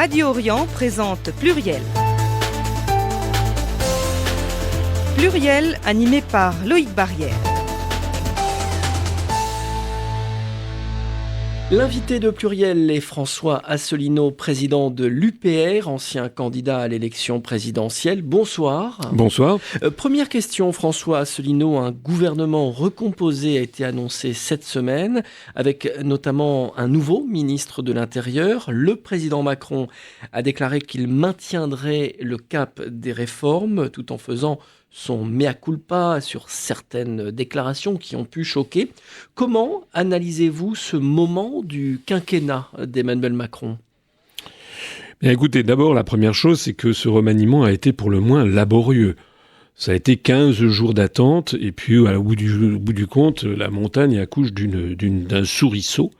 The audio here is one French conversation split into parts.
Radio Orient présente Pluriel. Pluriel animé par Loïc Barrière. L'invité de Pluriel est François Asselineau, président de l'UPR, ancien candidat à l'élection présidentielle. Bonsoir. Bonsoir. Première question, François Asselineau. Un gouvernement recomposé a été annoncé cette semaine, avec notamment un nouveau ministre de l'Intérieur. Le président Macron a déclaré qu'il maintiendrait le cap des réformes, tout en faisant son mea culpa sur certaines déclarations qui ont pu choquer. Comment analysez-vous ce moment du quinquennat d'Emmanuel Macron ? Bien, écoutez, d'abord, la première chose, c'est que ce remaniement a été pour le moins laborieux. Ça a été 15 jours d'attente, et puis au bout du compte, la montagne accouche d'un souriceau.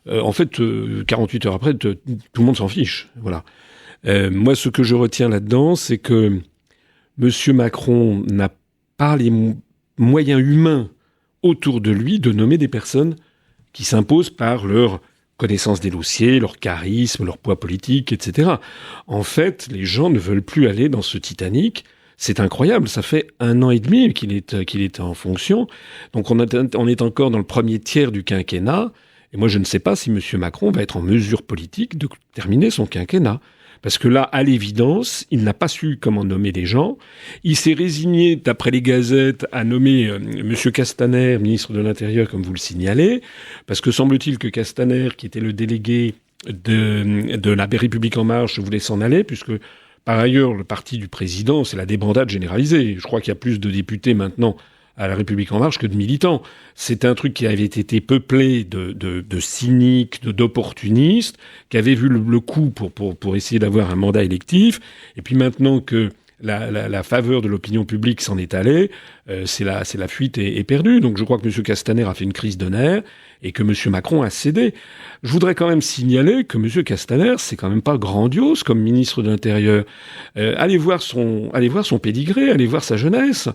En fait, 48 heures après, tout le monde s'en fiche. Voilà. Moi, ce que je retiens là-dedans, c'est que Monsieur Macron n'a pas les moyens humains autour de lui de nommer des personnes qui s'imposent par leur connaissance des dossiers, leur charisme, leur poids politique, etc. En fait, les gens ne veulent plus aller dans ce Titanic. C'est incroyable, ça fait 1 an et demi qu'il est en fonction. Donc on est encore dans le premier tiers du quinquennat. Et moi, je ne sais pas si Monsieur Macron va être en mesure politique de terminer son quinquennat. Parce que là, à l'évidence, il n'a pas su comment nommer les gens. Il s'est résigné, d'après les gazettes, à nommer M. Castaner, ministre de l'Intérieur, comme vous le signalez, parce que semble-t-il que Castaner, qui était le délégué de la République En Marche, voulait s'en aller, puisque par ailleurs, le parti du président, c'est la débandade généralisée. Je crois qu'il y a plus de députés maintenant à la République En Marche que de militants. C'est un truc qui avait été peuplé de cyniques, d'opportunistes, qui avaient vu le coup pour essayer d'avoir un mandat électif. Et puis maintenant que la faveur de l'opinion publique s'en est allée, c'est la fuite est perdue. Donc je crois que M. Castaner a fait une crise de nerfs et que M. Macron a cédé. Je voudrais quand même signaler que M. Castaner, c'est quand même pas grandiose comme ministre de l'Intérieur. Allez voir son pédigré, allez voir sa jeunesse.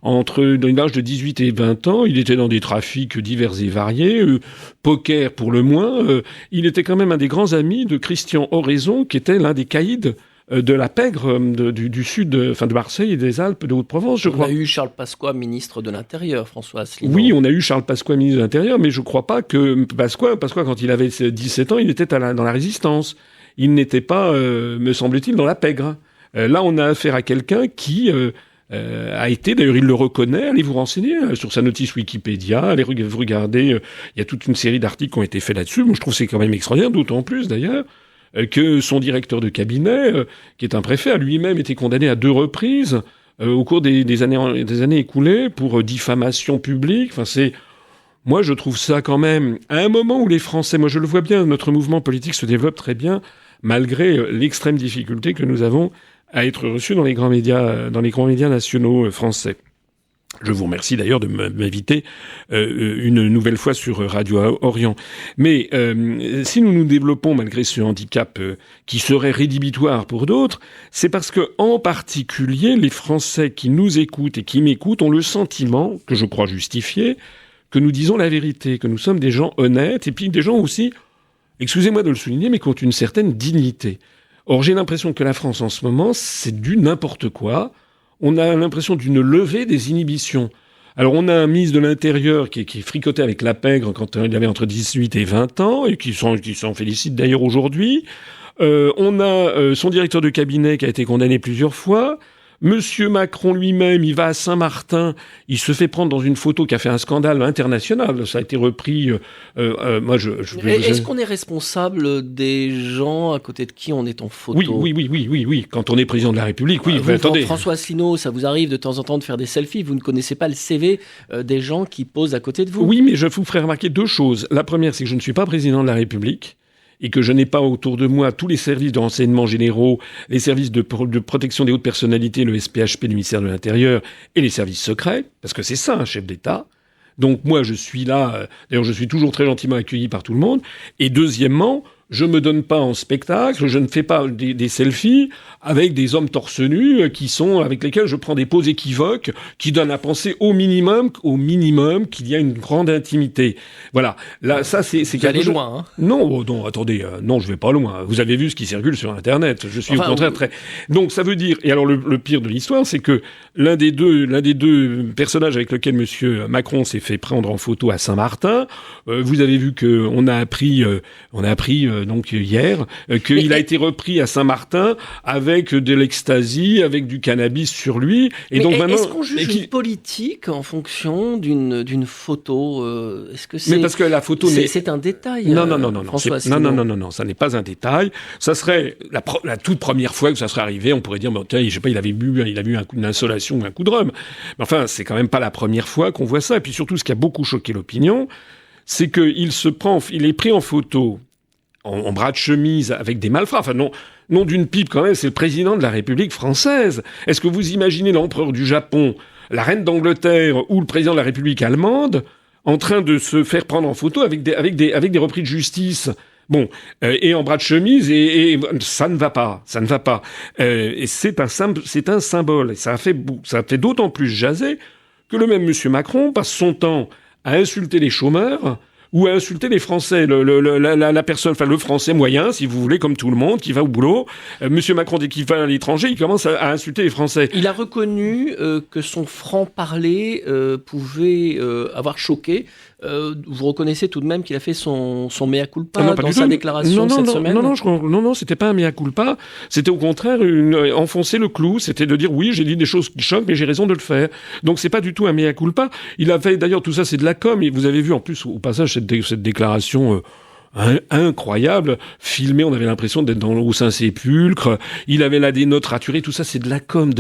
Entre l'âge de 18 et 20 ans, il était dans des trafics divers et variés, poker pour le moins. Il était quand même un des grands amis de Christian Oraison, qui était l'un des caïds de la pègre du sud, de Marseille et des Alpes de Haute-Provence, je crois. On a eu Charles Pasqua, ministre de l'Intérieur, François Asselineau. Oui, on a eu Charles Pasqua, ministre de l'Intérieur, mais je crois pas que Pasqua, quand il avait 17 ans, il était dans la Résistance. Il n'était pas, me semble-t-il, dans la pègre. Là, on a affaire à quelqu'un qui a été, d'ailleurs il le reconnaît, allez vous renseigner sur sa notice Wikipédia, allez vous regarder, il y a toute une série d'articles qui ont été faits là-dessus. Moi je trouve que c'est quand même extraordinaire, d'autant plus d'ailleurs que son directeur de cabinet, qui est un préfet, a lui-même été condamné à 2 reprises au cours des années écoulées pour diffamation publique. Moi je trouve ça quand même, à un moment où les Français, moi je le vois bien, notre mouvement politique se développe très bien, malgré l'extrême difficulté que nous avons à être reçu dans les grands médias nationaux français. Je vous remercie d'ailleurs de m'inviter une nouvelle fois sur Radio Orient. Mais si nous nous développons malgré ce handicap qui serait rédhibitoire pour d'autres, c'est parce que en particulier les Français qui nous écoutent et qui m'écoutent ont le sentiment, que je crois justifié, que nous disons la vérité, que nous sommes des gens honnêtes et puis des gens aussi, excusez-moi de le souligner, mais qui ont une certaine dignité. Or, j'ai l'impression que la France, en ce moment, c'est du n'importe quoi. On a l'impression d'une levée des inhibitions. Alors, on a un ministre de l'Intérieur qui fricotait avec la pègre quand il avait entre 18 et 20 ans, et qui s'en félicite d'ailleurs aujourd'hui. On a son directeur de cabinet qui a été condamné plusieurs fois. Monsieur Macron lui-même, il va à Saint-Martin, il se fait prendre dans une photo qui a fait un scandale international. Ça a été repris. Est-ce qu'on est responsable des gens à côté de qui on est en photo ? Oui. Quand on est président de la République, oui. Attendez. François Asselineau, ça vous arrive de temps en temps de faire des selfies. Vous ne connaissez pas le CV des gens qui posent à côté de vous ? Oui, mais je vous ferai remarquer 2 choses. La première, c'est que je ne suis pas président de la République, et que je n'ai pas autour de moi tous les services de renseignement généraux, les services de protection des hautes personnalités, le SPHP du ministère de l'Intérieur et les services secrets, parce que c'est ça un chef d'État. Donc moi je suis là, d'ailleurs je suis toujours très gentiment accueilli par tout le monde. Et deuxièmement, je me donne pas en spectacle, je ne fais pas des selfies avec des hommes torse nu avec lesquels je prends des poses équivoques qui donnent à penser au minimum qu'il y a une grande intimité. Voilà. Là, ça, c'est Vous allez loin, hein. Non, attendez, non, je vais pas loin. Vous avez vu ce qui circule sur Internet. Je suis au contraire très... Donc, ça veut dire, et alors le pire de l'histoire, c'est que l'un des deux personnages avec lequel monsieur Macron s'est fait prendre en photo à Saint-Martin, vous avez vu que on a appris donc hier qu'il a été repris à Saint-Martin avec de l'ecstasy, avec du cannabis sur lui. Et donc maintenant, est-ce qu'on juge une politique en fonction d'une photo Est-ce que c'est... Mais parce que la photo c'est un détail. Non, François, non, ça n'est pas un détail. Ça serait la toute première fois que ça serait arrivé. On pourrait dire, bon, tiens, je sais pas, il a eu un coup d'insolation ou un coup de rhum. Mais enfin, c'est quand même pas la première fois qu'on voit ça. Et puis surtout, ce qui a beaucoup choqué l'opinion, c'est qu'il est pris en photo en bras de chemise avec des malfrats. Enfin, non d'une pipe quand même, c'est le président de la République française. Est-ce que vous imaginez l'empereur du Japon, la reine d'Angleterre ou le président de la République allemande en train de se faire prendre en photo avec des repris de justice? Bon, et en bras de chemise, et ça ne va pas. Et c'est un symbole. Et ça a fait d'autant plus jaser que le même monsieur Macron passe son temps à insulter les chômeurs ou à insulter les Français, la personne, enfin le Français moyen, si vous voulez, comme tout le monde, qui va au boulot. Monsieur Macron, dès qu'il va à l'étranger, il commence à insulter les Français. Il a reconnu que son franc-parler pouvait avoir choqué. Vous reconnaissez tout de même qu'il a fait son mea culpa dans sa déclaration cette semaine? Non, c'était pas un mea culpa. C'était au contraire enfoncer le clou. C'était de dire oui, j'ai dit des choses qui choquent, mais j'ai raison de le faire. Donc c'est pas du tout un mea culpa. Il a fait, d'ailleurs, tout ça, c'est de la com. Et vous avez vu en plus au passage cette déclaration incroyable, filmé, on avait l'impression d'être au Saint-Sépulcre, il avait là des notes raturées, tout ça c'est de la com.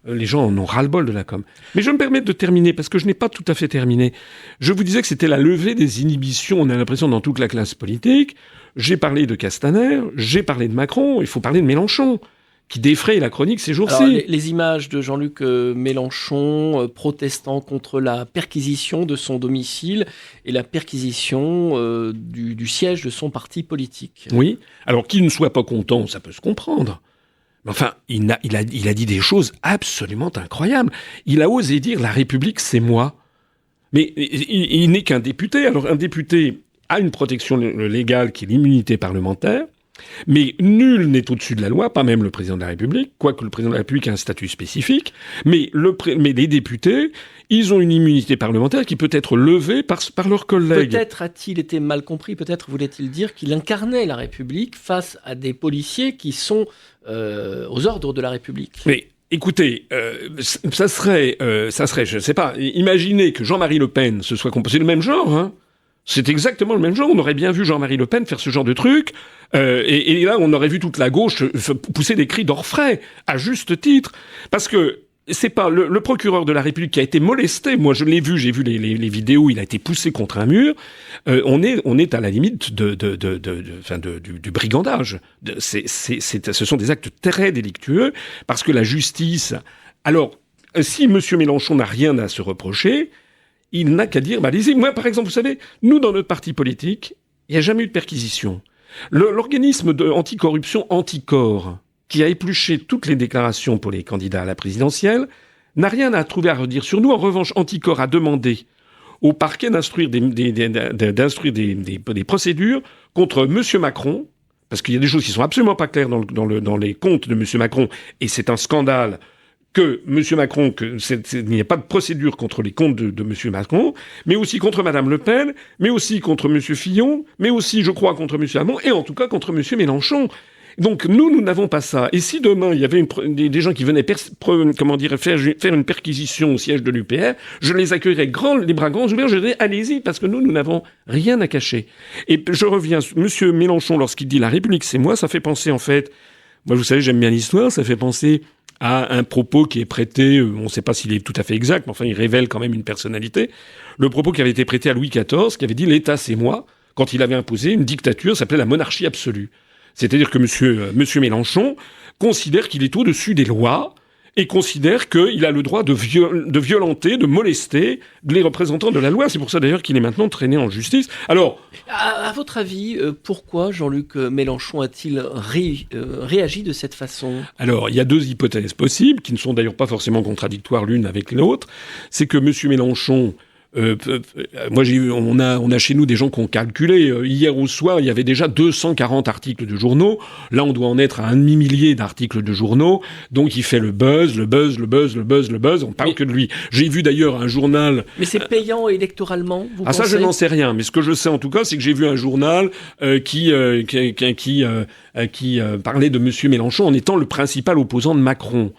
Les gens en ont ras-le-bol de la com. Mais je me permets de terminer, parce que je n'ai pas tout à fait terminé. Je vous disais que c'était la levée des inhibitions, on a l'impression dans toute la classe politique. J'ai parlé de Castaner, j'ai parlé de Macron, il faut parler de Mélenchon, qui défraye la chronique ces jours-ci. Alors, les images de Jean-Luc Mélenchon protestant contre la perquisition de son domicile et la perquisition du siège de son parti politique. Oui, alors qu'il ne soit pas content, ça peut se comprendre. Mais enfin, il a dit des choses absolument incroyables. Il a osé dire « la République, c'est moi ». Mais il n'est qu'un député. Alors un député a une protection légale qui est l'immunité parlementaire. Mais nul n'est au-dessus de la loi, pas même le président de la République, quoique le président de la République a un statut spécifique. Mais les députés, ils ont une immunité parlementaire qui peut être levée par leurs collègues. Peut-être a-t-il été mal compris, peut-être voulait-il dire qu'il incarnait la République face à des policiers qui sont aux ordres de la République. Mais écoutez, ça serait, je ne sais pas, imaginez que Jean-Marie Le Pen se soit composé le même genre, hein. C'est exactement le même genre. On aurait bien vu Jean-Marie Le Pen faire ce genre de truc. Et là, on aurait vu toute la gauche pousser des cris d'orfraie, à juste titre. Parce que c'est pas le procureur de la République qui a été molesté. Moi, je l'ai vu, j'ai vu les vidéos, il a été poussé contre un mur. On est à la limite du brigandage. Ce sont des actes très délictueux, parce que la justice... Alors, si monsieur Mélenchon n'a rien à se reprocher, il n'a qu'à dire, allez-y. Moi, par exemple, vous savez, nous, dans notre parti politique, il n'y a jamais eu de perquisition. L'organisme anticorruption Anticor, qui a épluché toutes les déclarations pour les candidats à la présidentielle, n'a rien à trouver à redire sur nous. En revanche, Anticor a demandé au parquet d'instruire des procédures contre monsieur Macron, parce qu'il y a des choses qui sont absolument pas claires dans les comptes de monsieur Macron, et c'est un scandale que M. Macron, il n'y a pas de procédure contre les comptes de M. Macron, mais aussi contre Mme Le Pen, mais aussi contre M. Fillon, mais aussi, je crois, contre M. Hamon, et en tout cas contre M. Mélenchon. Donc nous n'avons pas ça. Et si demain, il y avait des gens qui venaient faire une perquisition au siège de l'UPR, je les accueillerais les bras grands ouverts, je dirais, allez-y, parce que nous n'avons rien à cacher. Et je reviens, M. Mélenchon, lorsqu'il dit « la République, c'est moi », ça fait penser, en fait, moi, vous savez, j'aime bien l'histoire, ça fait penser à un propos qui est prêté, on ne sait pas s'il est tout à fait exact, mais enfin il révèle quand même une personnalité, le propos qui avait été prêté à Louis XIV, qui avait dit « l'État c'est moi », quand il avait imposé une dictature, ça s'appelait la monarchie absolue. C'est-à-dire que monsieur Mélenchon considère qu'il est au-dessus des lois, et considère qu'il a le droit de violenter, de molester les représentants de la loi. C'est pour ça d'ailleurs qu'il est maintenant traîné en justice. Alors, à votre avis, pourquoi Jean-Luc Mélenchon a-t-il réagi de cette façon ? Alors, il y a deux hypothèses possibles, qui ne sont d'ailleurs pas forcément contradictoires l'une avec l'autre. C'est que M. Mélenchon... moi, on a chez nous des gens qui ont calculé. Hier au soir, il y avait déjà 240 articles de journaux. Là, on doit en être à un demi-millier d'articles de journaux. Donc, il fait le buzz. On parle que de lui. J'ai vu d'ailleurs un journal... Mais c'est payant électoralement, vous pensez ? Ça, je n'en sais rien. Mais ce que je sais en tout cas, c'est que j'ai vu un journal qui parlait de M. Mélenchon en étant le principal opposant de Macron.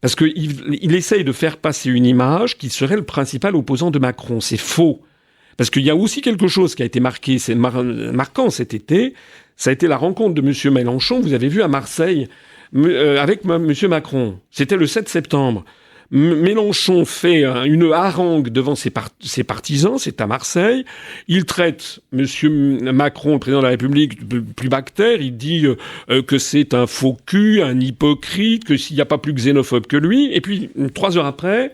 Parce qu'il essaye de faire passer une image qui serait le principal opposant de Macron. C'est faux. Parce qu'il y a aussi quelque chose qui a été marqué, c'est marquant cet été, ça a été la rencontre de M. Mélenchon, vous avez vu, à Marseille, avec M. Macron. C'était le 7 septembre. Mélenchon fait une harangue devant ses partisans, c'est à Marseille. Il traite M. Macron, le président de la République, de plus bactère. Il dit que c'est un faux cul, un hypocrite, que s'il n'y a pas plus xénophobe que lui. Et puis, 3 heures après,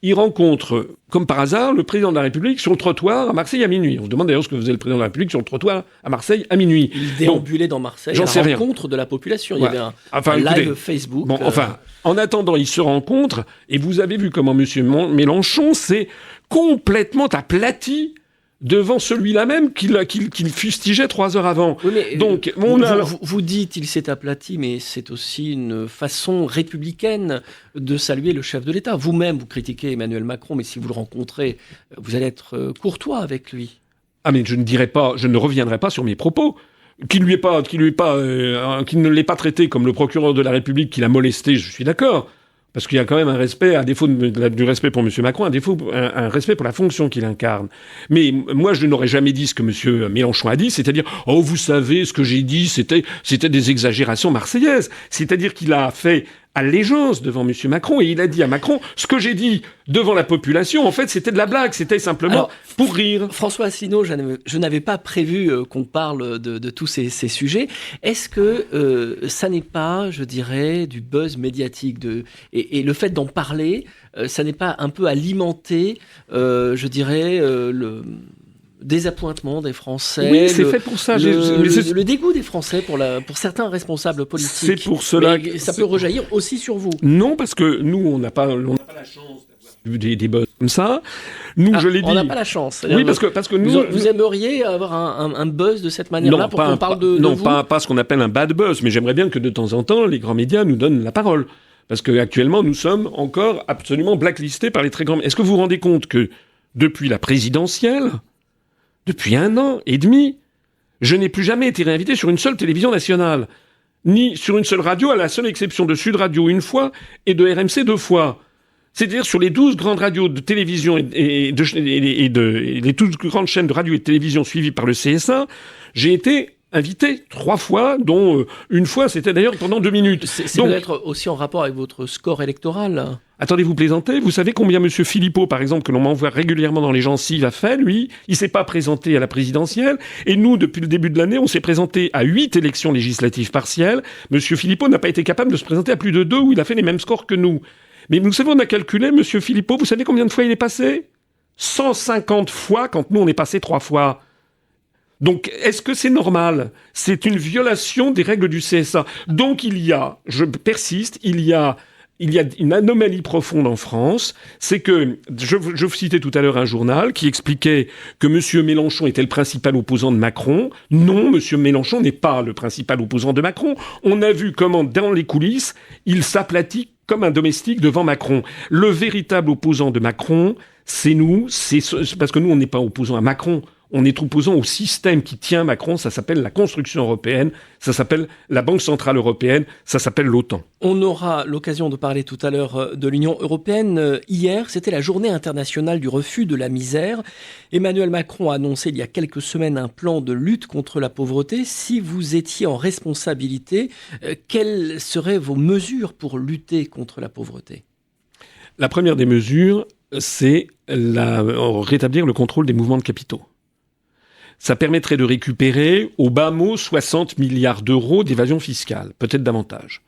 il rencontre, comme par hasard, le président de la République sur le trottoir à Marseille à minuit. On se demande d'ailleurs ce que faisait le président de la République sur le trottoir à Marseille à minuit. Il déambulait dans Marseille à la rencontre de la population. Il y avait un live Facebook. En attendant, ils se rencontrent, et vous avez vu comment M. Mélenchon s'est complètement aplati devant celui-là même qu'il fustigeait 3 heures avant. Oui, mais donc, vous dites il s'est aplati, mais c'est aussi une façon républicaine de saluer le chef de l'État. Vous-même, vous critiquez Emmanuel Macron, mais si vous le rencontrez, vous allez être courtois avec lui. Ah, mais je ne reviendrai pas sur mes propos. Qu'il ne l'ait pas traité comme le procureur de la République qui l'a molesté, je suis d'accord. Parce qu'il y a quand même un respect, à défaut du respect pour M. Macron, un respect pour la fonction qu'il incarne. Mais moi, je n'aurais jamais dit ce que M. Mélenchon a dit, c'est-à-dire, oh, vous savez, ce que j'ai dit, c'était des exagérations marseillaises. C'est-à-dire qu'il a fait allégeance devant M. Macron, et il a dit à Macron, ce que j'ai dit devant la population, en fait, c'était de la blague, c'était simplement pour rire. François Asselineau, je n'avais pas prévu qu'on parle de tous ces sujets. Est-ce que ça n'est pas, je dirais, du buzz médiatique et le fait d'en parler, ça n'est pas un peu alimenter, je dirais, le désappointement des Français, oui, c'est fait pour ça. Le dégoût des Français pour certains responsables politiques. C'est pour cela que ça peut rejaillir aussi sur vous. Non, parce que nous, on n'a pas la chance d'avoir des buzz comme ça. Nous, je l'ai dit. On n'a pas la chance. Oui, parce que nous, vous aimeriez avoir un buzz de cette manière-là pour qu'on parle de vous ? Non, pas ce qu'on appelle un bad buzz, mais j'aimerais bien que de temps en temps, les grands médias nous donnent la parole. Parce qu'actuellement, nous sommes encore absolument blacklistés par les très grands... Est-ce que vous vous rendez compte que depuis la présidentielle, depuis 1 an et demi, je n'ai plus jamais été réinvité sur une seule télévision nationale, ni sur une seule radio, à la seule exception de Sud Radio 1 fois et de RMC 2 fois. C'est-à-dire sur les 12 grandes radios de télévision et les 12 grandes chaînes de radio et de télévision suivies par le CSA, j'ai été invité 3 fois, dont une fois, c'était d'ailleurs pendant 2 minutes. C'est peut-être aussi en rapport avec votre score électoral. Attendez, vous plaisantez ? Vous savez combien M. Philippot, par exemple, que l'on m'envoie régulièrement dans les gencives, a fait, lui ? Il s'est pas présenté à la présidentielle. Et nous, depuis le début de l'année, on s'est présenté à 8 élections législatives partielles. M. Philippot n'a pas été capable de se présenter à plus de 2 où il a fait les mêmes scores que nous. Mais vous savez, on a calculé, M. Philippot, vous savez combien de fois il est passé ? 150 fois, quand nous, on est passé 3 fois. Donc, est-ce que c'est normal ? C'est une violation des règles du CSA. Donc, je persiste, il y a une anomalie profonde en France, c'est que, je vous citais tout à l'heure un journal qui expliquait que M. Mélenchon était le principal opposant de Macron. Non, M. Mélenchon n'est pas le principal opposant de Macron. On a vu comment, dans les coulisses, il s'aplatit comme un domestique devant Macron. Le véritable opposant de Macron, c'est nous, parce que nous, on n'est pas opposant à Macron. On est opposant au système qui tient Macron, ça s'appelle la construction européenne, ça s'appelle la Banque centrale européenne, ça s'appelle l'OTAN. On aura l'occasion de parler tout à l'heure de l'Union européenne. Hier, c'était la journée internationale du refus de la misère. Emmanuel Macron a annoncé il y a quelques semaines un plan de lutte contre la pauvreté. Si vous étiez en responsabilité, quelles seraient vos mesures pour lutter contre la pauvreté ? La première des mesures, c'est rétablir le contrôle des mouvements de capitaux. Ça permettrait de récupérer, au bas mot, 60 milliards d'euros d'évasion fiscale, peut-être davantage.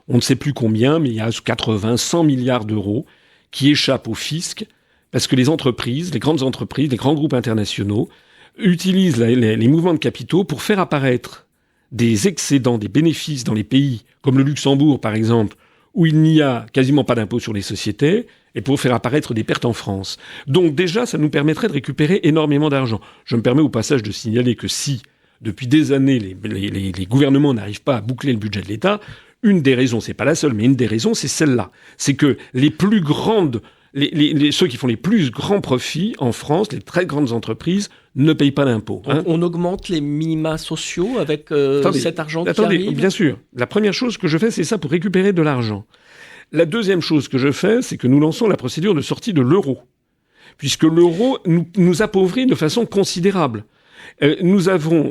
on ne sait plus combien, mais il y a 80, 100 milliards d'euros qui échappent au fisc parce que les entreprises, les grandes entreprises, les grands groupes internationaux utilisent les mouvements de capitaux pour faire apparaître des excédents, des bénéfices dans les pays comme le Luxembourg, par exemple, où il n'y a quasiment pas d'impôt sur les sociétés, et pour faire apparaître des pertes en France. Donc déjà, ça nous permettrait de récupérer énormément d'argent. Je me permets au passage de signaler que si, depuis des années, les gouvernements n'arrivent pas à boucler le budget de l'État, une des raisons, c'est pas la seule, mais une des raisons, c'est celle-là. C'est que les plus grandes, ceux qui font les plus grands profits en France, les très grandes entreprises, ne payent pas d'impôts. Hein. On augmente les minima sociaux avec cet argent qui arrive. Bien sûr. La première chose que je fais, c'est ça, pour récupérer de l'argent. La deuxième chose que je fais, c'est que nous lançons la procédure de sortie de l'euro. Puisque l'euro nous appauvrit de façon considérable. Nous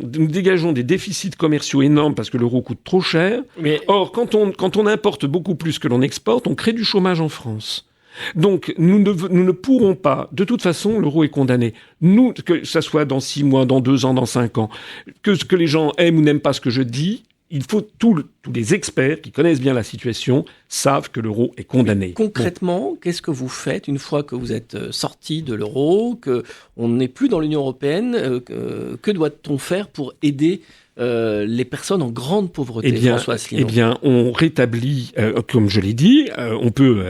dégageons des déficits commerciaux énormes parce que l'euro coûte trop cher. Or, quand on importe beaucoup plus que l'on exporte, on crée du chômage en France. Donc, nous ne pourrons pas, de toute façon, l'euro est condamné. Nous, que ça soit dans 6 mois, dans 2 ans, dans 5 ans, que les gens aiment ou n'aiment pas ce que je dis, il faut tous les experts qui connaissent bien la situation savent que l'euro est condamné. Mais concrètement, qu'est-ce que vous faites une fois que vous êtes sorti de l'euro, qu'on n'est plus dans l'Union européenne, que doit-on faire pour aider les personnes en grande pauvreté, François Asselineau? Eh bien, on rétablit, comme je l'ai dit, on peut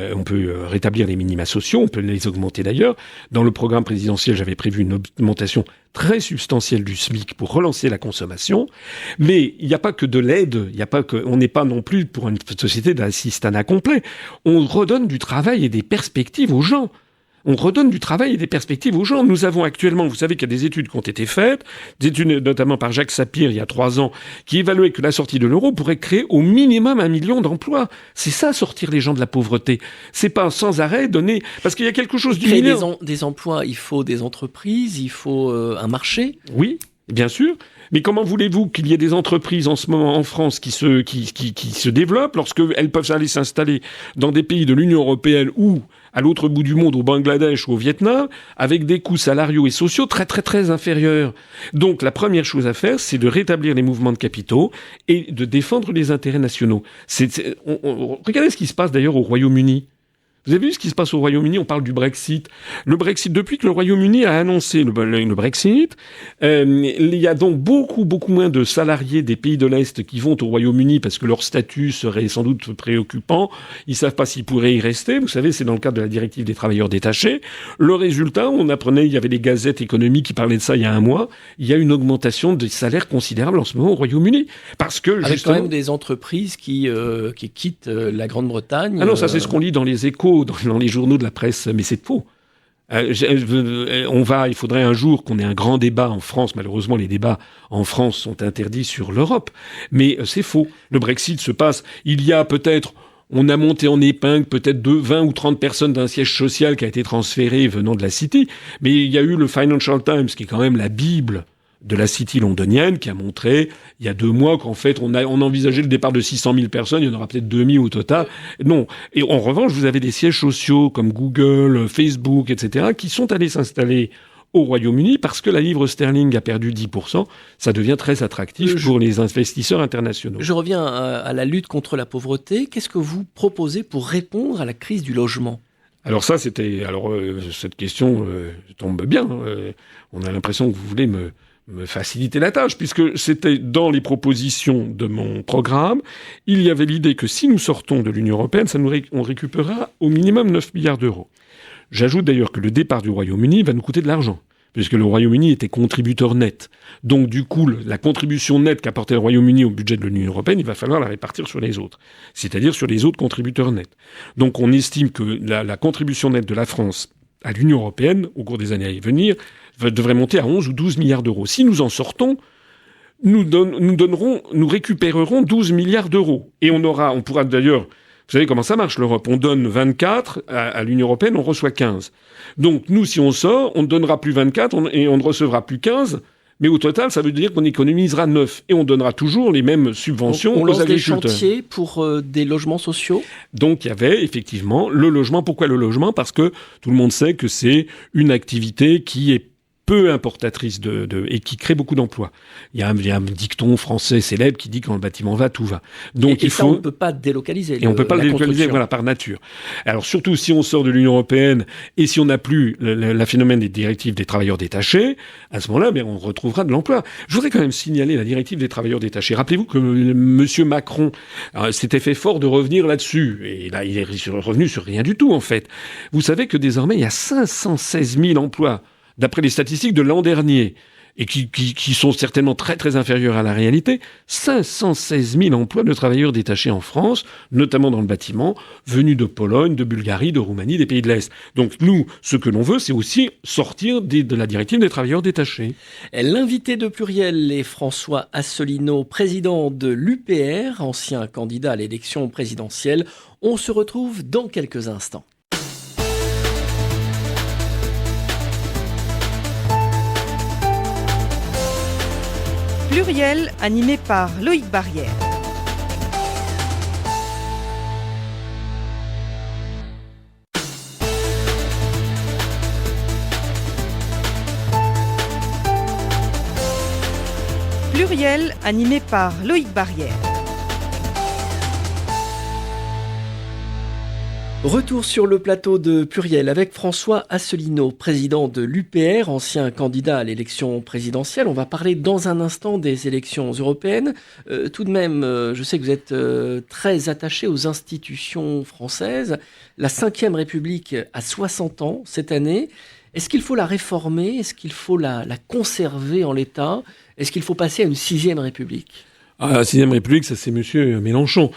rétablir les minima sociaux, on peut les augmenter d'ailleurs. Dans le programme présidentiel, j'avais prévu une augmentation très substantielle du SMIC pour relancer la consommation. Mais il n'y a pas que de l'aide, on n'est pas non plus pour une société d'assistanat complet. On redonne du travail et des perspectives aux gens. Nous avons actuellement, vous savez qu'il y a des études qui ont été faites, des études notamment par Jacques Sapir il y a 3 ans, qui évaluaient que la sortie de l'euro pourrait créer au minimum 1 million d'emplois. C'est ça, sortir les gens de la pauvreté. C'est pas sans arrêt donner... Parce qu'il y a quelque chose du milieu. Des emplois, il faut des entreprises, il faut un marché. Oui, bien sûr. Mais comment voulez-vous qu'il y ait des entreprises en ce moment en France qui se développent lorsqu'elles peuvent aller s'installer dans des pays de l'Union européenne ou à l'autre bout du monde, au Bangladesh ou au Vietnam, avec des coûts salariaux et sociaux très très très inférieurs. Donc la première chose à faire, c'est de rétablir les mouvements de capitaux et de défendre les intérêts nationaux. Regardez ce qui se passe d'ailleurs au Royaume-Uni. Vous avez vu ce qui se passe au Royaume-Uni? On parle du Brexit. Le Brexit, depuis que le Royaume-Uni a annoncé le Brexit, il y a donc beaucoup moins de salariés des pays de l'Est qui vont au Royaume-Uni parce que leur statut serait sans doute préoccupant. Ils savent pas s'ils pourraient y rester. Vous savez, c'est dans le cadre de la directive des travailleurs détachés. Le résultat, on apprenait, il y avait des gazettes économiques qui parlaient de ça il y a 1 mois. Il y a une augmentation des salaires considérable en ce moment au Royaume-Uni. Parce que, avec justement, quand même des entreprises qui quittent la Grande-Bretagne. Ah non, ça c'est ce qu'on lit dans les Échos, dans les journaux de la presse, mais c'est faux. Il faudrait un jour qu'on ait un grand débat en France. Malheureusement, les débats en France sont interdits sur l'Europe. Mais c'est faux. Le Brexit se passe. On a monté en épingle peut-être 20 ou 30 personnes d'un siège social qui a été transféré venant de la City. Mais il y a eu le Financial Times, qui est quand même la Bible de la City londonienne, qui a montré, il y a 2 mois, qu'en fait, on envisageait le départ de 600 000 personnes, il y en aura peut-être 2000 au total. Non. Et en revanche, vous avez des sièges sociaux comme Google, Facebook, etc., qui sont allés s'installer au Royaume-Uni parce que la livre sterling a perdu 10%. Ça devient très attractif pour les investisseurs internationaux. Je reviens à la lutte contre la pauvreté. Qu'est-ce que vous proposez pour répondre à la crise du logement ? Alors ça, cette question tombe bien. On a l'impression que vous voulez me faciliter la tâche, puisque c'était dans les propositions de mon programme, il y avait l'idée que si nous sortons de l'Union européenne, on récupérera au minimum 9 milliards d'euros. J'ajoute d'ailleurs que le départ du Royaume-Uni va nous coûter de l'argent, puisque le Royaume-Uni était contributeur net. Donc du coup, la contribution nette qu'apportait le Royaume-Uni au budget de l'Union européenne, il va falloir la répartir sur les autres, c'est-à-dire sur les autres contributeurs nets. Donc on estime que la contribution nette de la France à l'Union européenne, au cours des années à venir, devrait monter à 11 ou 12 milliards d'euros. Si nous en sortons, nous récupérerons 12 milliards d'euros. Et on pourra d'ailleurs, vous savez comment ça marche l'Europe, on donne 24 à l'Union européenne, on reçoit 15. Donc nous, si on sort, on ne donnera plus 24 et on ne recevra plus 15, mais au total, ça veut dire qu'on économisera 9. Et on donnera toujours les mêmes subventions aux agriculteurs. On lance des chantiers pour des logements sociaux ? Donc il y avait effectivement le logement. Pourquoi le logement ? Parce que tout le monde sait que c'est une activité qui est peu importatrice et qui crée beaucoup d'emplois. Il y a un dicton français célèbre qui dit quand le bâtiment va, tout va. Donc et ça, on ne peut pas délocaliser. Et on ne peut pas le délocaliser, par nature. Alors surtout si on sort de l'Union européenne et si on n'a plus le phénomène des directives des travailleurs détachés, à ce moment-là, on retrouvera de l'emploi. Je voudrais quand même signaler la directive des travailleurs détachés. Rappelez-vous que Monsieur Macron s'était fait fort de revenir là-dessus. Et là, il est revenu sur rien du tout, en fait. Vous savez que désormais, il y a 516 000 emplois d'après les statistiques de l'an dernier, et qui sont certainement très très inférieurs à la réalité, 516 000 emplois de travailleurs détachés en France, notamment dans le bâtiment, venus de Pologne, de Bulgarie, de Roumanie, des pays de l'Est. Donc nous, ce que l'on veut, c'est aussi sortir de la directive des travailleurs détachés. L'invité de Pluriel est François Asselineau, président de l'UPR, ancien candidat à l'élection présidentielle. On se retrouve dans quelques instants. Pluriel, animé par Loïc Barrière. Pluriel, animé par Loïc Barrière. Retour sur le plateau de Pluriel avec François Asselineau, président de l'UPR, ancien candidat à l'élection présidentielle. On va parler dans un instant des élections européennes. Tout de même, je sais que vous êtes très attaché aux institutions françaises. La Ve République a 60 ans cette année. Est-ce qu'il faut la réformer ? Est-ce qu'il faut la conserver en l'état ? Est-ce qu'il faut passer à une 6e République ? La 6e République, ça c'est Monsieur Mélenchon.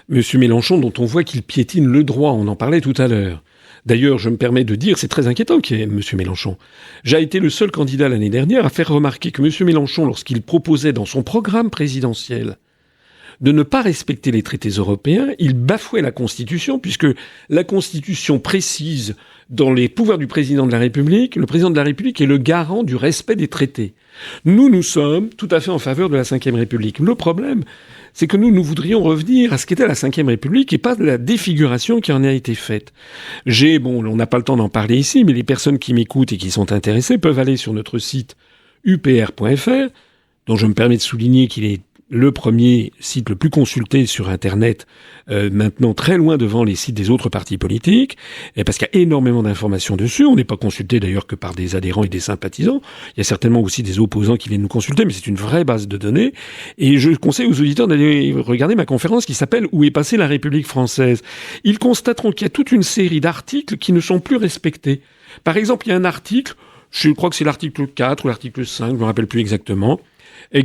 Monsieur Mélenchon dont on voit qu'il piétine le droit, on en parlait tout à l'heure. D'ailleurs, je me permets de dire, c'est très inquiétant qu'il y ait Monsieur Mélenchon. J'ai été le seul candidat l'année dernière à faire remarquer que Monsieur Mélenchon, lorsqu'il proposait dans son programme présidentiel de ne pas respecter les traités européens, il bafouait la Constitution, puisque la Constitution précise dans les pouvoirs du président de la République, le président de la République est le garant du respect des traités. Nous sommes tout à fait en faveur de la Ve République. Le problème, c'est que nous voudrions revenir à ce qu'était la Ve République et pas de la défiguration qui en a été faite. On n'a pas le temps d'en parler ici, mais les personnes qui m'écoutent et qui sont intéressées peuvent aller sur notre site upr.fr, dont je me permets de souligner qu'il est le premier site le plus consulté sur Internet, maintenant très loin devant les sites des autres partis politiques, et parce qu'il y a énormément d'informations dessus. On n'est pas consulté d'ailleurs que par des adhérents et des sympathisants. Il y a certainement aussi des opposants qui viennent nous consulter, mais c'est une vraie base de données. Et je conseille aux auditeurs d'aller regarder ma conférence qui s'appelle « Où est passée la République française ?» Ils constateront qu'il y a toute une série d'articles qui ne sont plus respectés. Par exemple, il y a un article, je crois que c'est l'article 4 ou l'article 5, je ne me rappelle plus exactement,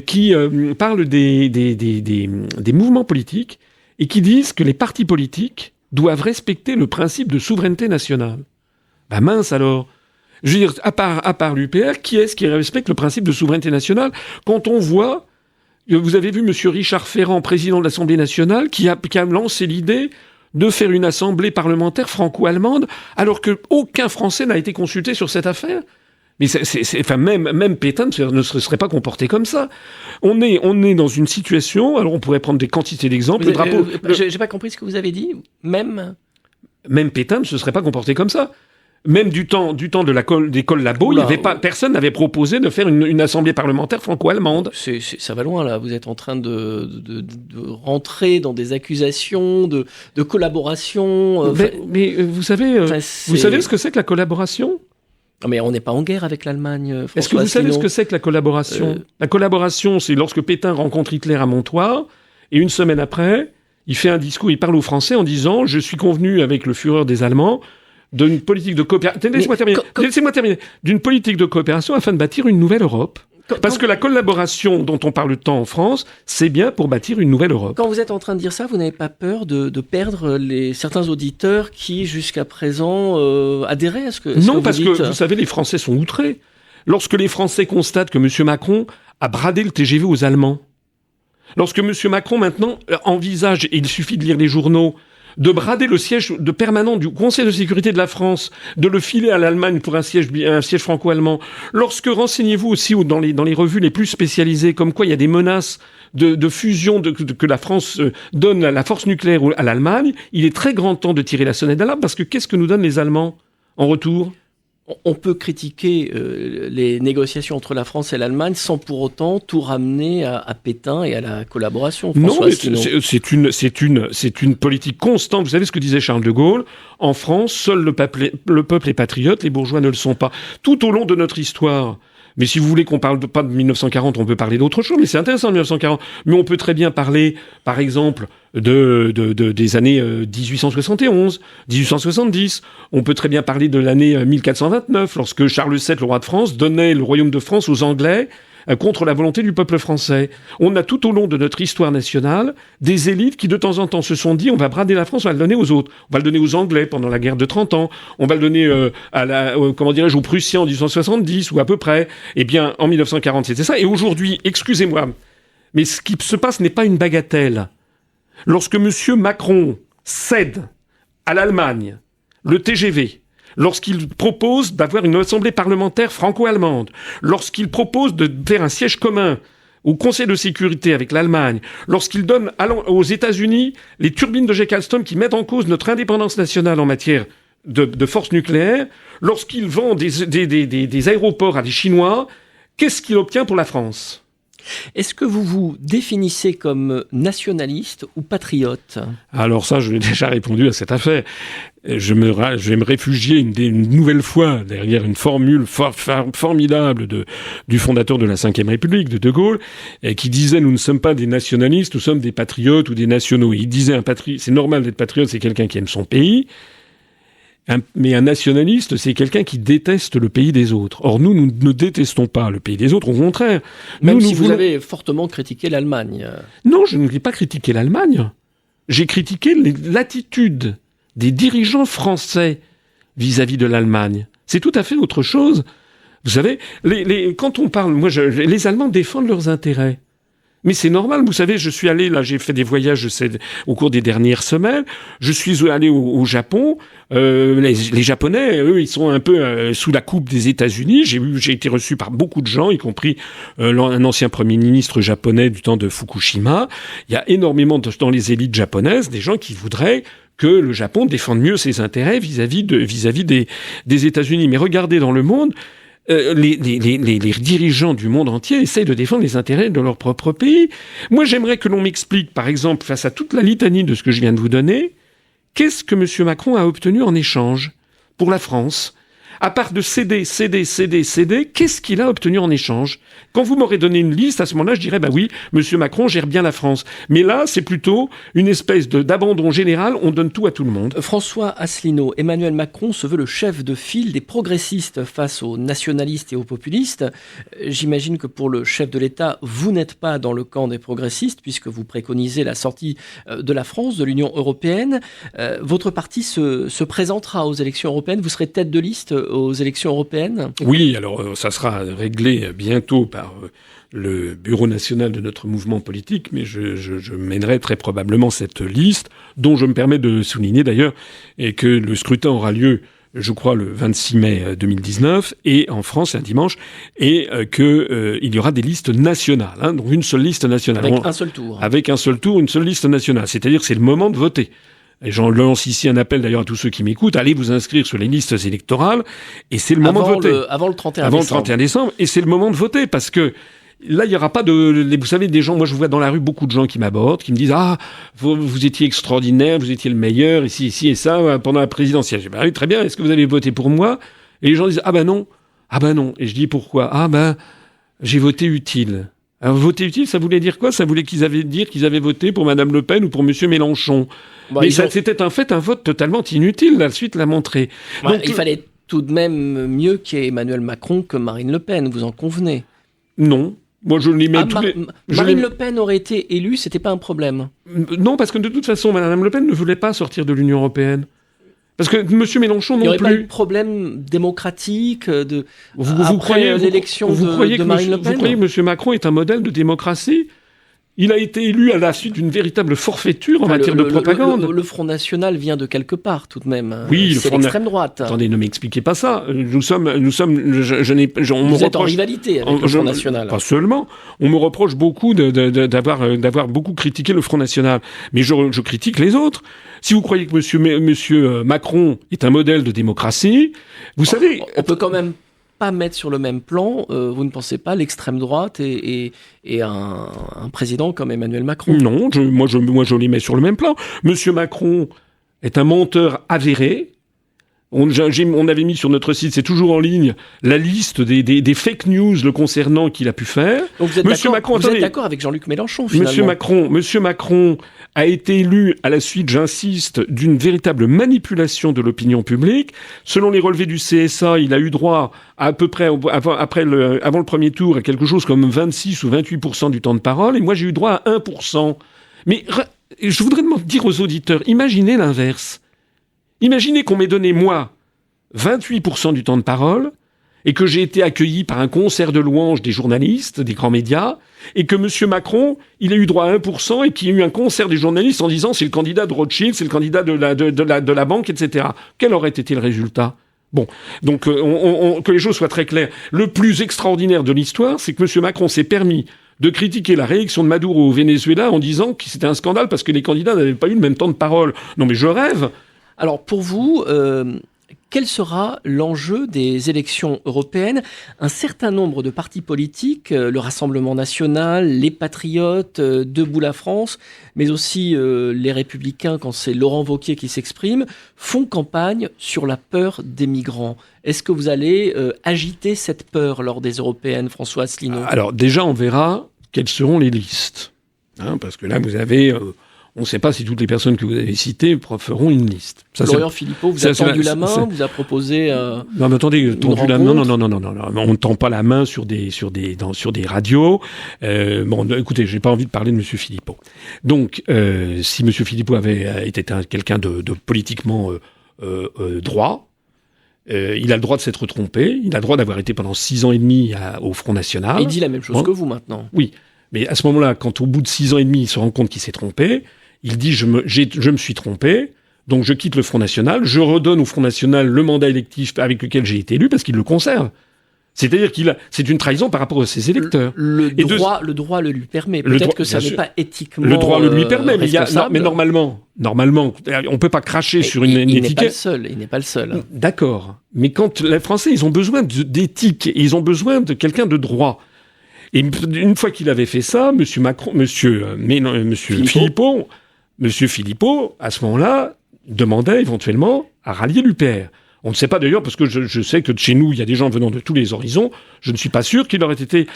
qui parle des mouvements politiques et qui disent que les partis politiques doivent respecter le principe de souveraineté nationale. Ben mince alors. Je veux dire, à part l'UPR, qui est-ce qui respecte le principe de souveraineté nationale quand on voit, vous avez vu monsieur Richard Ferrand, président de l'Assemblée nationale, qui a lancé l'idée de faire une assemblée parlementaire franco-allemande alors qu'aucun Français n'a été consulté sur cette affaire. Mais même Pétain ne se serait pas comporté comme ça. On est dans une situation, alors on pourrait prendre des quantités d'exemples. J'ai pas compris ce que vous avez dit. Même Pétain ne se serait pas comporté comme ça. Même du temps des collabos, personne n'avait proposé de faire une assemblée parlementaire franco-allemande. Ça va loin, là. Vous êtes en train de rentrer dans des accusations de collaboration. Mais vous savez ce que c'est que la collaboration ? Mais on n'est pas en guerre avec l'Allemagne, François. Est-ce que vous savez ce que c'est que la collaboration ? La collaboration, c'est lorsque Pétain rencontre Hitler à Montoire, et une semaine après, il fait un discours, il parle aux Français en disant « Je suis convenu avec le Führer des Allemands d'une politique de coopération... » Laissez-moi terminer. D'une politique de coopération afin de bâtir une nouvelle Europe. Parce que la collaboration dont on parle tant en France, c'est bien pour bâtir une nouvelle Europe. Quand vous êtes en train de dire ça, vous n'avez pas peur de perdre certains auditeurs qui, jusqu'à présent, adhéraient à ce que vous dites ? Non, parce que, vous savez, les Français sont outrés. Lorsque les Français constatent que M. Macron a bradé le TGV aux Allemands, lorsque M. Macron, maintenant, envisage, et il suffit de lire les journaux, de brader le siège permanent du Conseil de sécurité de la France, de le filer à l'Allemagne pour un siège franco-allemand. Lorsque, renseignez-vous aussi dans les revues les plus spécialisées, comme quoi il y a des menaces de fusion que la France donne à la force nucléaire ou à l'Allemagne, il est très grand temps de tirer la sonnette d'alarme, parce que qu'est-ce que nous donnent les Allemands en retour ? On peut critiquer les négociations entre la France et l'Allemagne sans pour autant tout ramener à Pétain et à la collaboration. Non, mais c'est une politique constante. Vous savez ce que disait Charles de Gaulle? En France, seul le peuple est patriote, les bourgeois ne le sont pas. Tout au long de notre histoire. Mais si vous voulez qu'on parle pas de 1940, on peut parler d'autre chose. Mais c'est intéressant, 1940. Mais on peut très bien parler, par exemple, des années 1871, 1870. On peut très bien parler de l'année 1429, lorsque Charles VII, le roi de France, donnait le royaume de France aux Anglais contre la volonté du peuple français. On a tout au long de notre histoire nationale des élites qui de temps en temps se sont dit on va brader la France, on va le donner aux autres. On va le donner aux Anglais pendant la guerre de 30 ans, on va le donner aux Prussiens en 1870 ou à peu près. Eh bien, en 1940, c'était ça. Et aujourd'hui, excusez-moi, mais ce qui se passe n'est pas une bagatelle. Lorsque M. Macron cède à l'Allemagne le TGV, lorsqu'il propose d'avoir une assemblée parlementaire franco-allemande, lorsqu'il propose de faire un siège commun au Conseil de sécurité avec l'Allemagne, lorsqu'il donne aux États-Unis les turbines de GE Alstom qui mettent en cause notre indépendance nationale en matière de force nucléaire, lorsqu'il vend des aéroports à des Chinois, qu'est-ce qu'il obtient pour la France ? Est-ce que vous vous définissez comme nationaliste ou patriote ? Alors ça, je l'ai déjà répondu à cette affaire. Je vais me réfugier une nouvelle fois derrière une formule formidable du fondateur de la Ve République, de Gaulle, qui disait « Nous ne sommes pas des nationalistes, nous sommes des patriotes ou des nationaux ». Il disait c'est normal d'être patriote, c'est quelqu'un qui aime son pays. Mais un nationaliste, c'est quelqu'un qui déteste le pays des autres. Or, nous ne détestons pas le pays des autres, au contraire. Même si vous avez fortement critiqué l'Allemagne. Non, je n'ai pas critiqué l'Allemagne. J'ai critiqué l'attitude des dirigeants français vis-à-vis de l'Allemagne. C'est tout à fait autre chose. Vous savez, quand on parle, les Allemands défendent leurs intérêts. Mais c'est normal, vous savez, je suis allé, là, j'ai fait des voyages au cours des dernières semaines, je suis allé au Japon, les Japonais, eux, ils sont un peu sous la coupe des États-Unis, j'ai été reçu par beaucoup de gens, y compris un ancien premier ministre japonais du temps de Fukushima. Il y a énormément dans les élites japonaises des gens qui voudraient que le Japon défende mieux ses intérêts vis-à-vis des États-Unis. Mais regardez dans le monde, les dirigeants du monde entier essayent de défendre les intérêts de leur propre pays. Moi, j'aimerais que l'on m'explique, par exemple, face à toute la litanie de ce que je viens de vous donner, qu'est-ce que M. Macron a obtenu en échange pour la France ? À part de céder, qu'est-ce qu'il a obtenu en échange ? Quand vous m'aurez donné une liste, à ce moment-là, je dirais, bah oui, M. Macron gère bien la France. Mais là, c'est plutôt une espèce d'abandon général, on donne tout à tout le monde. François Asselineau, Emmanuel Macron se veut le chef de file des progressistes face aux nationalistes et aux populistes. J'imagine que pour le chef de l'État, vous n'êtes pas dans le camp des progressistes, puisque vous préconisez la sortie de la France de l'Union européenne. Votre parti se présentera aux élections européennes. Vous serez tête de liste aux élections européennes ? Oui, alors ça sera réglé bientôt par le bureau national de notre mouvement politique, mais je mènerai très probablement cette liste, dont je me permets de souligner d'ailleurs et que le scrutin aura lieu, je crois, le 26 mai 2019, et en France, un dimanche, et il y aura des listes nationales, donc une seule liste nationale. Avec un seul tour. Avec un seul tour, une seule liste nationale. C'est-à-dire que c'est le moment de voter. Et j'en lance ici un appel d'ailleurs à tous ceux qui m'écoutent, allez vous inscrire sur les listes électorales, et c'est le moment de voter. Avant le 31 décembre. Avant le 31 décembre, et c'est le moment de voter, parce que là, il n'y aura pas vous savez, des gens, moi je vois dans la rue beaucoup de gens qui m'abordent, qui me disent « Ah, vous étiez extraordinaire, vous étiez le meilleur, ici et ça, pendant la présidentielle. » Je dis « Bah oui, très bien, est-ce que vous avez voté pour moi ?» Et les gens disent « Ah ben non. » Ah ben non. Et je dis « Pourquoi ?»« Ah ben, j'ai voté utile. » Alors, voter utile, ça voulait dire quoi ? Ça voulait qu'ils avaient voté pour Madame Le Pen ou pour Monsieur Mélenchon. Mais c'était un vote totalement inutile, la suite l'a montré. Donc, il fallait tout de même mieux qu'il y ait Emmanuel Macron que Marine Le Pen, vous en convenez ? Non. Moi, je les mets Marine Le Pen aurait été élue, c'était pas un problème. Non, parce que de toute façon, Madame Le Pen ne voulait pas sortir de l'Union européenne. Parce que M. Mélenchon non plus. Il n'y aurait pas eu de problème démocratique après l'élection de Marine Le Pen. Vous croyez que M. Macron est un modèle de démocratie ? Il a été élu à la suite d'une véritable forfaiture en matière de propagande. Le Front National vient de quelque part, tout de même. Oui, c'est l'extrême droite. Attendez, ne m'expliquez pas ça. Vous êtes en rivalité avec le Front National. Pas seulement. On me reproche beaucoup d'avoir beaucoup critiqué le Front National. Mais je critique les autres. Si vous croyez que monsieur Macron est un modèle de démocratie, vous savez... On peut quand même pas mettre sur le même plan, vous ne pensez pas, l'extrême droite et un président comme Emmanuel Macron? Non, moi je les mets sur le même plan. Monsieur Macron est un menteur avéré. On avait mis sur notre site, c'est toujours en ligne, la liste des fake news le concernant qu'il a pu faire. Donc vous êtes d'accord avec Jean-Luc Mélenchon, finalement? Monsieur Macron a été élu à la suite, j'insiste, d'une véritable manipulation de l'opinion publique. Selon les relevés du CSA, il a eu droit à peu près, avant le premier tour, à quelque chose comme 26 ou 28% du temps de parole, et moi j'ai eu droit à 1%. Mais je voudrais dire aux auditeurs, imaginez l'inverse. Imaginez qu'on m'ait donné, moi, 28% du temps de parole, et que j'ai été accueilli par un concert de louanges des journalistes, des grands médias, et que M. Macron, il a eu droit à 1%, et qu'il y a eu un concert des journalistes en disant c'est le candidat de Rothschild, c'est le candidat de la banque, etc. Quel aurait été le résultat? Bon, donc que les choses soient très claires. Le plus extraordinaire de l'histoire, c'est que M. Macron s'est permis de critiquer la réélection de Maduro au Venezuela en disant que c'était un scandale parce que les candidats n'avaient pas eu le même temps de parole. Non mais je rêve. Alors pour vous, quel sera l'enjeu des élections européennes? Un certain nombre de partis politiques, le Rassemblement national, les Patriotes, Debout la France, mais aussi les Républicains, quand c'est Laurent Wauquiez qui s'exprime, font campagne sur la peur des migrants. Est-ce que vous allez agiter cette peur lors des européennes, François Asselineau? Alors déjà, on verra quelles seront les listes. Parce que là, vous avez... on ne sait pas si toutes les personnes que vous avez citées feront une liste. Florian Philippot vous a tendu la main, vous a proposé. Non, mais attendez, tendu la main. Non. On ne tend pas la main sur des radios. Écoutez, j'ai pas envie de parler de Monsieur Philippot. Donc, si Monsieur Philippot avait été quelqu'un de politiquement droit, il a le droit de s'être trompé. Il a le droit d'avoir été pendant 6 ans et demi au Front National. Il dit la même chose que vous maintenant. Oui. Mais à ce moment-là, quand au bout de 6 ans et demi, il se rend compte qu'il s'est trompé, il dit je me suis trompé, donc je quitte le Front National, je redonne au Front National le mandat électif avec lequel j'ai été élu parce qu'il le conserve. C'est-à-dire c'est une trahison par rapport à ses électeurs. Le droit le lui permet. Peut-être que ça n'est pas éthiquement le droit le lui permet, mais normalement, on peut pas cracher sur une étiquette. Il n'est pas le seul. D'accord. Mais quand les Français, ils ont besoin d'éthique, et ils ont besoin de quelqu'un de droit. Et une fois qu'il avait fait ça, Monsieur Philippot, à ce moment-là, demandait éventuellement à rallier l'UPR. On ne sait pas d'ailleurs, parce que je sais que chez nous, il y a des gens venant de tous les horizons, je ne suis pas sûr qu'il aurait été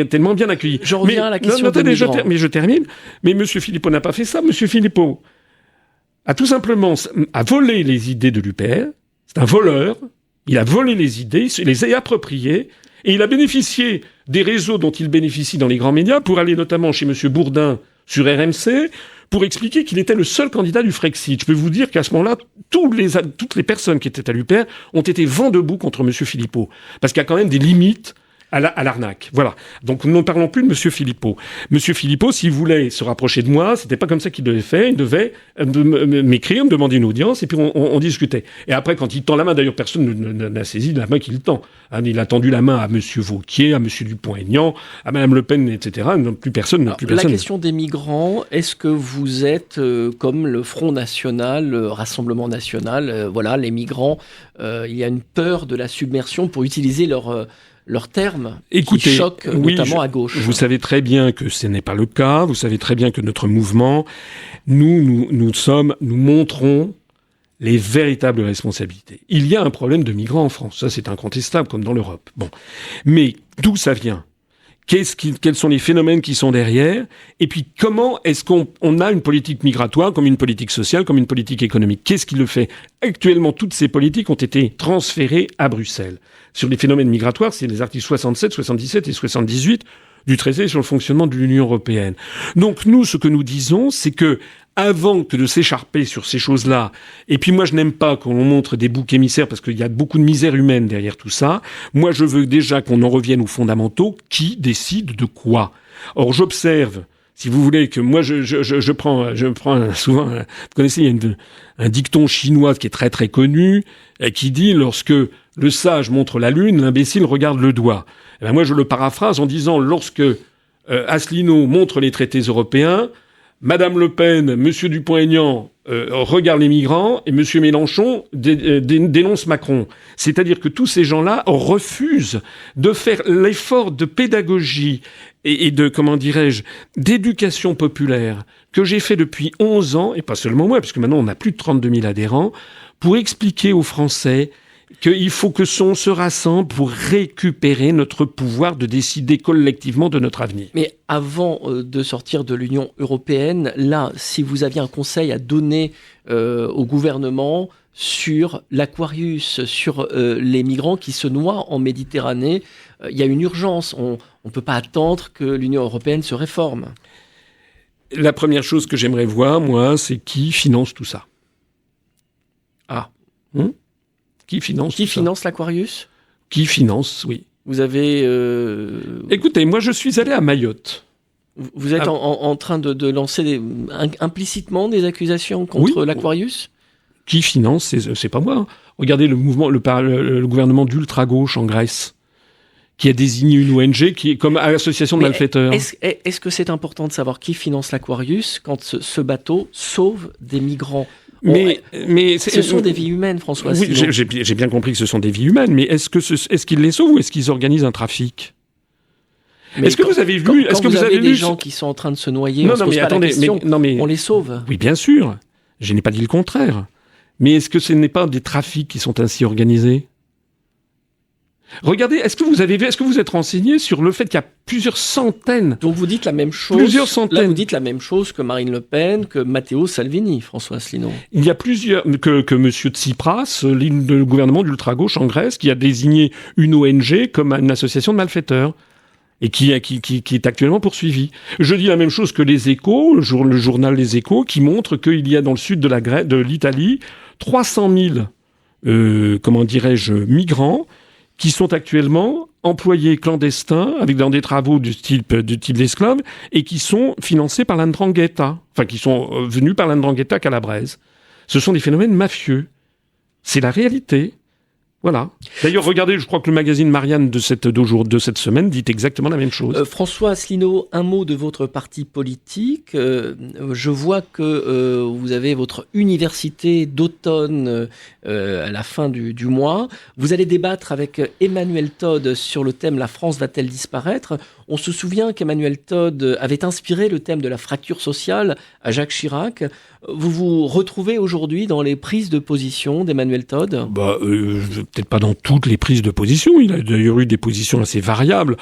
tellement bien accueilli. Je reviens à la question des migrants. Mais je termine. Mais M. Philippot n'a pas fait ça. M. Philippot a tout simplement volé les idées de l'UPR. C'est un voleur. Il a volé les idées, il les a appropriées, et il a bénéficié des réseaux dont il bénéficie dans les grands médias pour aller notamment chez M. Bourdin sur RMC, pour expliquer qu'il était le seul candidat du Frexit. Je peux vous dire qu'à ce moment-là, toutes les personnes qui étaient à l'UPR ont été vent debout contre M. Philippot. Parce qu'il y a quand même des limites à l'arnaque. Voilà. Donc, nous ne parlons plus de M. Philippot. M. Philippot, s'il voulait se rapprocher de moi, c'était pas comme ça qu'il devait faire. Il devait m'écrire, me demander une audience, et puis on discutait. Et après, quand il tend la main, d'ailleurs, personne n'a saisi la main qu'il tend. Il a tendu la main à M. Wauquiez, à M. Dupont-Aignan, à Mme Le Pen, etc. Plus personne. La question des migrants, est-ce que vous êtes comme le Front National, le Rassemblement National, les migrants, il y a une peur de la submersion pour utiliser leurs termes qui choquent notamment à gauche. Vous savez très bien que ce n'est pas le cas. Vous savez très bien que notre mouvement, nous montrons les véritables responsabilités. Il y a un problème de migrants en France. Ça, c'est incontestable, comme dans l'Europe. Bon. Mais d'où ça vient ? Quels sont les phénomènes qui sont derrière? Et puis, comment est-ce qu'on a une politique migratoire comme une politique sociale, comme une politique économique? Qu'est-ce qui le fait? Actuellement, toutes ces politiques ont été transférées à Bruxelles. Sur les phénomènes migratoires, c'est les articles 67, 77 et 78 du traité sur le fonctionnement de l'Union européenne. Donc, nous, ce que nous disons, c'est que avant que de s'écharper sur ces choses-là, et puis moi je n'aime pas qu'on montre des boucs émissaires parce qu'il y a beaucoup de misère humaine derrière tout ça, moi je veux déjà qu'on en revienne aux fondamentaux, qui décide de quoi. Or j'observe Si vous voulez que moi, je prends souvent, vous connaissez, il y a un dicton chinois qui est très très connu, qui dit lorsque le sage montre la lune, l'imbécile regarde le doigt. Et ben moi, je le paraphrase en disant lorsque Asselineau montre les traités européens, Madame Le Pen, Monsieur Dupont-Aignan regarde les migrants et Monsieur Mélenchon dénonce Macron. C'est-à-dire que tous ces gens-là refusent de faire l'effort de pédagogie et de, comment dirais-je, d'éducation populaire que j'ai fait depuis 11 ans, et pas seulement moi, puisque maintenant on a plus de 32 000 adhérents, pour expliquer aux Français qu'il faut que on se rassemble pour récupérer notre pouvoir de décider collectivement de notre avenir. Mais avant de sortir de l'Union européenne, là, si vous aviez un conseil à donner au gouvernement sur l'Aquarius, sur les migrants qui se noient en Méditerranée, il y a une urgence. On ne peut pas attendre que l'Union européenne se réforme. La première chose que j'aimerais voir, moi, c'est qui finance tout ça. Ah. Qui finance l'Aquarius ? Qui finance, oui. Vous avez... Écoutez, moi je suis allé à Mayotte. Vous êtes en train de lancer implicitement des accusations contre l'Aquarius ? Qui finance ? C'est pas moi. Regardez le mouvement, le gouvernement d'ultra-gauche en Grèce, qui a désigné une ONG qui est comme association de malfaiteurs. Est-ce que c'est important de savoir qui finance l'Aquarius quand ce bateau sauve des migrants ? Mais ce sont des vies humaines, François Asselineau. Oui, j'ai bien compris que ce sont des vies humaines, mais est-ce qu'ils les sauvent ou est-ce qu'ils organisent un trafic ? Est-ce que vous avez vu... Est-ce que vous avez des gens qui sont en train de se noyer, on se pose pas la question, on les sauve ? Oui, bien sûr. Je n'ai pas dit le contraire. Mais est-ce que ce n'est pas des trafics qui sont ainsi organisés ? Regardez, est-ce que vous êtes renseigné sur le fait qu'il y a plusieurs centaines... Donc vous dites la même chose... Plusieurs centaines... Là, vous dites la même chose que Marine Le Pen, que Matteo Salvini, François Asselineau. Il y a plusieurs... Que M. Tsipras, le gouvernement d'ultra-gauche en Grèce, qui a désigné une ONG comme une association de malfaiteurs. Et qui est actuellement poursuivi. Je dis la même chose que Les Échos, le journal Les Échos, qui montre qu'il y a dans le sud de l'Italie 300 000, migrants qui sont actuellement employés clandestins dans des travaux du type d'esclaves et qui sont financés par l'Ndrangheta, enfin qui sont venus par l'Ndrangheta calabraise. Ce sont des phénomènes mafieux. C'est la réalité. Voilà. D'ailleurs, regardez, je crois que le magazine Marianne de cette semaine dit exactement la même chose. François Asselineau, un mot de votre parti politique. Je vois que vous avez votre université d'automne à la fin du mois. Vous allez débattre avec Emmanuel Todd sur le thème « La France va-t-elle disparaître ?» On se souvient qu'Emmanuel Todd avait inspiré le thème de la fracture sociale à Jacques Chirac. Vous vous retrouvez aujourd'hui dans les prises de position d'Emmanuel Todd ? Peut-être pas dans toutes les prises de position. Il a d'ailleurs eu des positions assez variables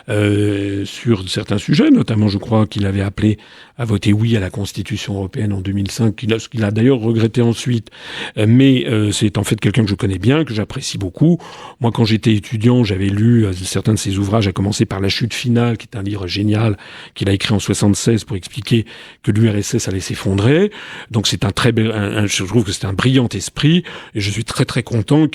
sur certains sujets. Notamment, je crois qu'il avait appelé à voter oui à la Constitution européenne en 2005, ce qu'il a d'ailleurs regretté ensuite. Mais c'est en fait quelqu'un que je connais bien, que j'apprécie beaucoup. Moi, quand j'étais étudiant, j'avais lu certains de ses ouvrages, à commencer par La Chute finale, qui est un livre génial qu'il a écrit en 1976 pour expliquer que l'URSS allait s'effondrer. Donc c'est je trouve que c'est un brillant esprit, et je suis très très content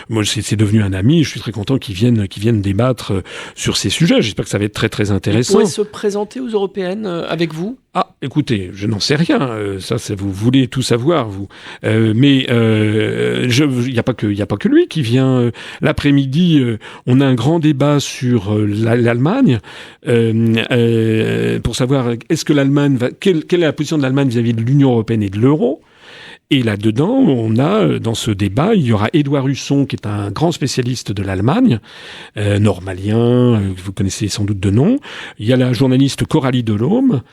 moi c'est devenu un ami, et je suis très content qu'il vienne débattre sur ces sujets. J'espère que ça va être très très intéressant. Il pourrait se présenter aux européennes avec vous ? Ah, écoutez, je n'en sais rien. Ça, vous voulez tout savoir, vous. Mais il y a pas que lui qui vient. L'après-midi, on a un grand débat sur l'Allemagne pour savoir est-ce que l'Allemagne quelle est la position de l'Allemagne vis-à-vis de l'Union européenne et de l'euro. Et là-dedans, dans ce débat, il y aura Édouard Husson, qui est un grand spécialiste de l'Allemagne, normalien, vous connaissez sans doute de nom. Il y a la journaliste Coralie Delhomme,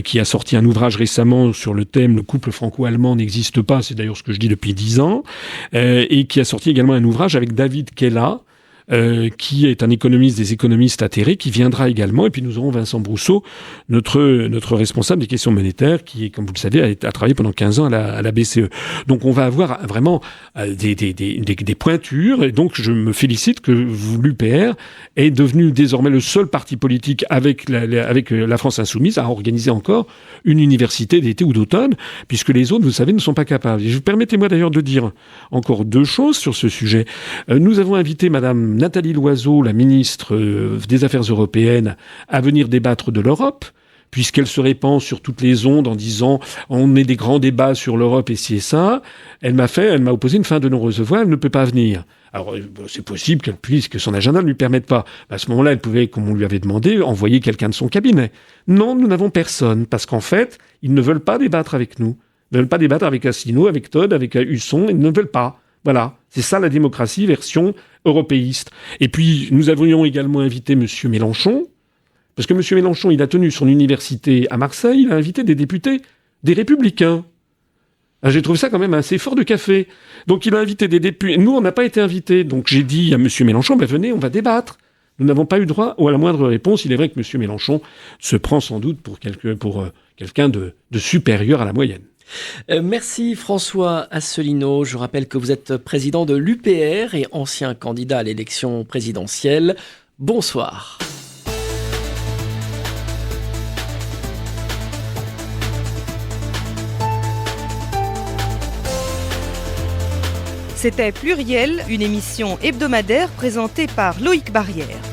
qui a sorti un ouvrage récemment sur le thème « Le couple franco-allemand n'existe pas », c'est d'ailleurs ce que je dis depuis 10 ans, et qui a sorti également un ouvrage avec David Kella, qui est un économiste des économistes atterrés, qui viendra également. Et puis nous aurons Vincent Brousseau, notre responsable des questions monétaires, qui, comme vous le savez, a travaillé pendant 15 ans à la BCE. Donc on va avoir vraiment des pointures. Et donc je me félicite que l'UPR est devenu désormais le seul parti politique avec la France insoumise à organiser encore une université d'été ou d'automne, puisque les autres, vous savez, ne sont pas capables. Et permettez-moi d'ailleurs de dire encore 2 choses sur ce sujet. Nous avons invité Madame Nathalie Loiseau, la ministre des Affaires européennes, à venir débattre de l'Europe, puisqu'elle se répand sur toutes les ondes en disant on met des grands débats sur l'Europe et ci et ça, elle m'a opposé une fin de non-recevoir, elle ne peut pas venir. Alors, c'est possible qu'elle puisse, que son agenda ne lui permette pas. À ce moment-là, elle pouvait, comme on lui avait demandé, envoyer quelqu'un de son cabinet. Non, nous n'avons personne, parce qu'en fait, ils ne veulent pas débattre avec nous. Ils ne veulent pas débattre avec Asselineau, avec Todd, avec Husson, ils ne veulent pas. Voilà. C'est ça la démocratie version européiste. Et puis, nous avions également invité M. Mélenchon, parce que M. Mélenchon, il a tenu son université à Marseille, il a invité des députés, des Républicains. J'ai trouvé ça quand même assez fort de café. Donc il a invité des députés. Nous, on n'a pas été invités. Donc j'ai dit à M. Mélenchon, venez, on va débattre. Nous n'avons pas eu droit à la moindre réponse. Il est vrai que M. Mélenchon se prend sans doute pour quelqu'un de supérieur à la moyenne. Merci François Asselineau. Je rappelle que vous êtes président de l'UPR et ancien candidat à l'élection présidentielle. Bonsoir. C'était Pluriel, une émission hebdomadaire présentée par Loïc Barrière.